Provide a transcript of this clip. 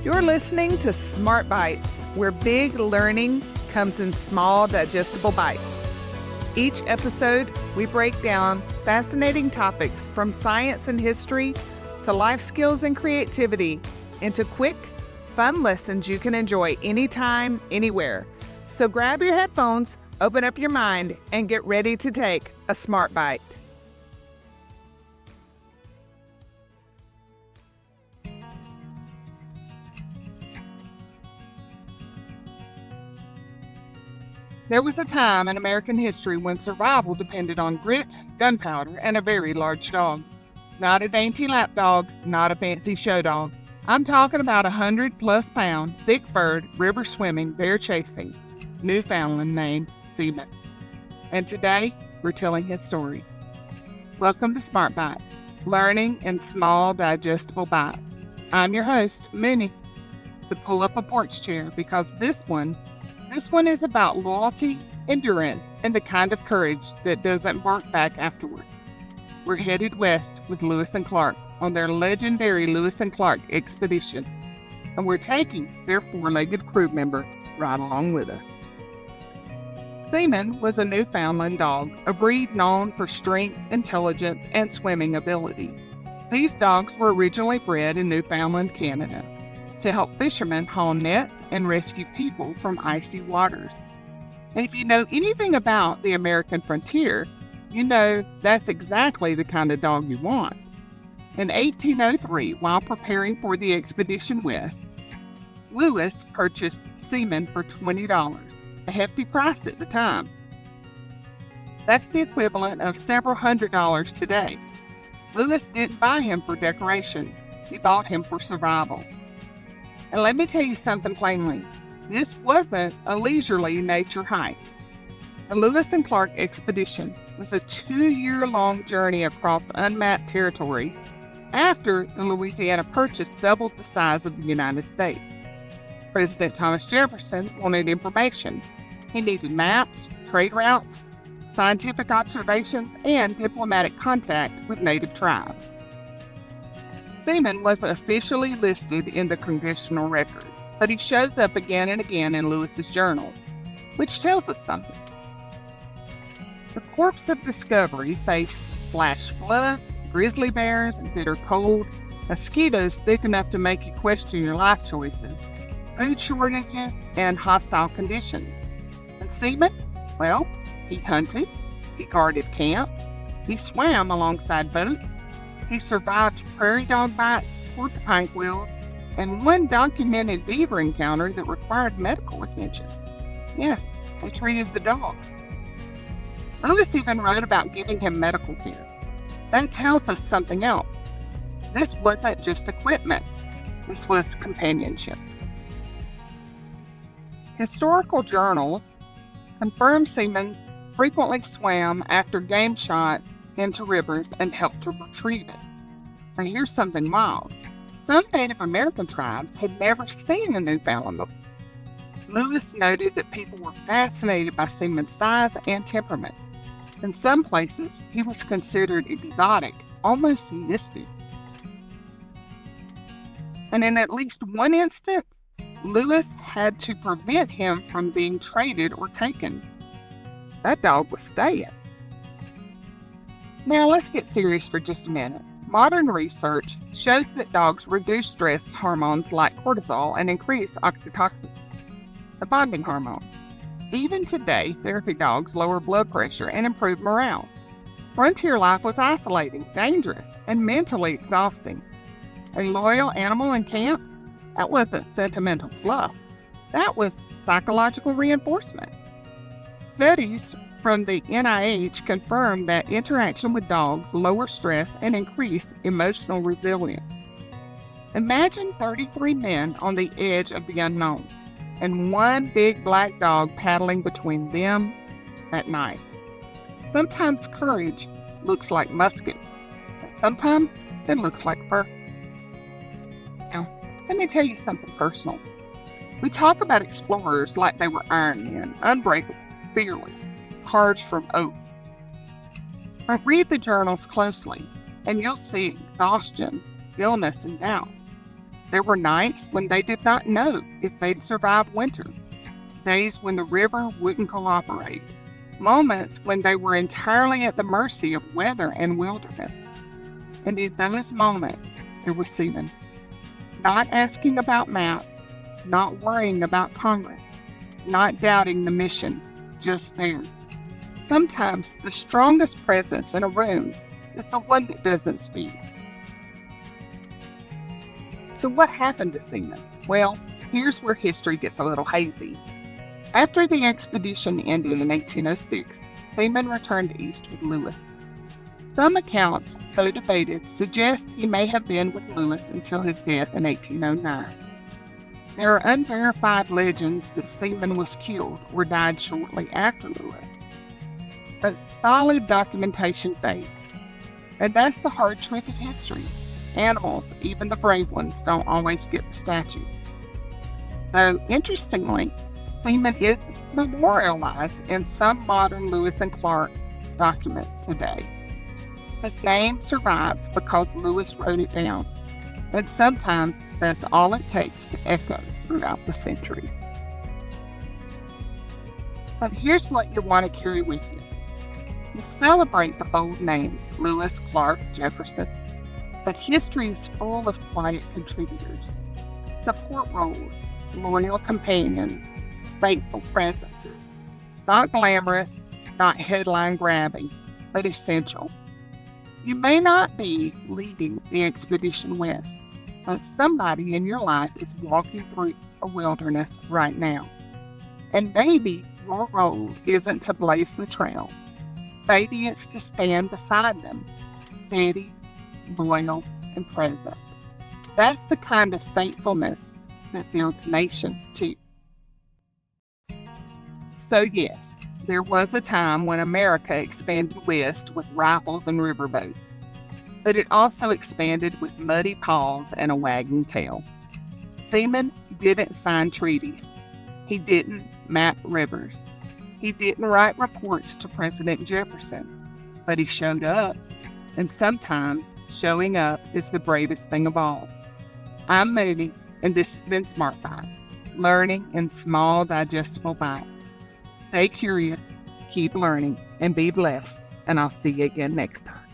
You're listening to Smart Bites, where big learning comes in small, digestible bites. Each episode, we break down fascinating topics from science and history to life skills and creativity into quick, fun lessons you can enjoy anytime, anywhere. So grab your headphones, open up your mind, and get ready to take a Smart Bite. There was a time in American history when survival depended on grit, gunpowder, and a very large dog. Not a dainty lap dog, not a fancy show dog. I'm talking about 100-plus pound, thick-furred, river-swimming, bear-chasing Newfoundland named Seaman. And today, we're telling his story. Welcome to Smart Bites, learning in small, digestible bites. I'm your host, Moonie. So pull up a porch chair because this one is about loyalty, endurance, and the kind of courage that doesn't bark back afterwards. We're headed west with Lewis and Clark on their legendary Lewis and Clark expedition, and we're taking their four-legged crew member right along with us. Seaman was a Newfoundland dog, a breed known for strength, intelligence, and swimming ability. These dogs were originally bred in Newfoundland, Canada, to help fishermen haul nets and rescue people from icy waters. And if you know anything about the American frontier, you know that's exactly the kind of dog you want. In 1803, while preparing for the expedition west, Lewis purchased Seaman for $20, a hefty price at the time. That's the equivalent of several $100s today. Lewis didn't buy him for decoration, he bought him for survival. And let me tell you something plainly, this wasn't a leisurely nature hike. The Lewis and Clark expedition was a 2-year-long journey across unmapped territory after the Louisiana Purchase doubled the size of the United States. President Thomas Jefferson wanted information. He needed maps, trade routes, scientific observations, and diplomatic contact with native tribes. Seaman was officially listed in the congressional record, but he shows up again and again in Lewis's journals, which tells us something. The corpse of discovery faced flash floods, grizzly bears, bitter cold, mosquitoes thick enough to make you question your life choices, food shortages, and hostile conditions. And Seaman, well, he hunted, he guarded camp, he swam alongside boats, he survived prairie dog bites, porcupine quills, and one documented beaver encounter that required medical attention. Yes, they treated the dog. Lewis even wrote about giving him medical care. That tells us something else. This wasn't just equipment. This was companionship. Historical journals confirm Seaman frequently swam after game shot into rivers and helped to retrieve it. Now here's something wild. Some Native American tribes had never seen a Newfoundland before. Lewis noted that people were fascinated by Seaman's size and temperament. In some places, he was considered exotic, almost mystic. And in at least one instance, Lewis had to prevent him from being traded or taken. That dog was staying. Now let's get serious for just a minute. Modern research shows that dogs reduce stress hormones like cortisol and increase oxytocin, the bonding hormone. Even today, therapy dogs lower blood pressure and improve morale. Frontier life was isolating, dangerous, and mentally exhausting. A loyal animal in camp? That wasn't sentimental fluff. That was psychological reinforcement. Studies from the NIH confirm that interaction with dogs lower stress and increase emotional resilience. Imagine 33 men on the edge of the unknown, and one big black dog paddling between them at night. Sometimes courage looks like musket, and sometimes it looks like fur. Now, let me tell you something personal. We talk about explorers like they were Iron Men, unbreakable, fearless, carved from oak. But read the journals closely, and you'll see exhaustion, illness, and doubt. There were nights when they did not know if they'd survive winter, days when the river wouldn't cooperate, moments when they were entirely at the mercy of weather and wilderness. And in those moments, there was Seaman, not asking about maps, not worrying about Congress, not doubting the mission, just there. Sometimes the strongest presence in a room is the one that doesn't speak. So what happened to Seaman? Well, here's where history gets a little hazy. After the expedition ended in 1806, Seaman returned east with Lewis. Some accounts, though debated, suggest he may have been with Lewis until his death in 1809. There are unverified legends that Seaman was killed or died shortly after Lewis, but solid documentation fades. And that's the hard truth of history. Animals, even the brave ones, don't always get the statue. Though, interestingly, Seaman is memorialized in some modern Lewis and Clark documents today. His name survives because Lewis wrote it down, and sometimes that's all it takes to echo throughout the centuries. But here's what you want to carry with you. You celebrate the bold names, Lewis, Clark, Jefferson, but history is full of quiet contributors, support roles, loyal companions, faithful presences. Not glamorous, not headline grabbing, but essential. You may not be leading the expedition west, but somebody in your life is walking through a wilderness right now. And maybe your role isn't to blaze the trail. Maybe it's to stand beside them, steady, loyal, and present. That's the kind of faithfulness that builds nations too. So yes, there was a time when America expanded west with rifles and riverboats, but it also expanded with muddy paws and a wagging tail. Seaman didn't sign treaties. He didn't map rivers. He didn't write reports to President Jefferson, but he showed up, and sometimes showing up is the bravest thing of all. I'm Moonie, and this has been Smart Bites, learning in small, digestible bites. Stay curious, keep learning, and be blessed, and I'll see you again next time.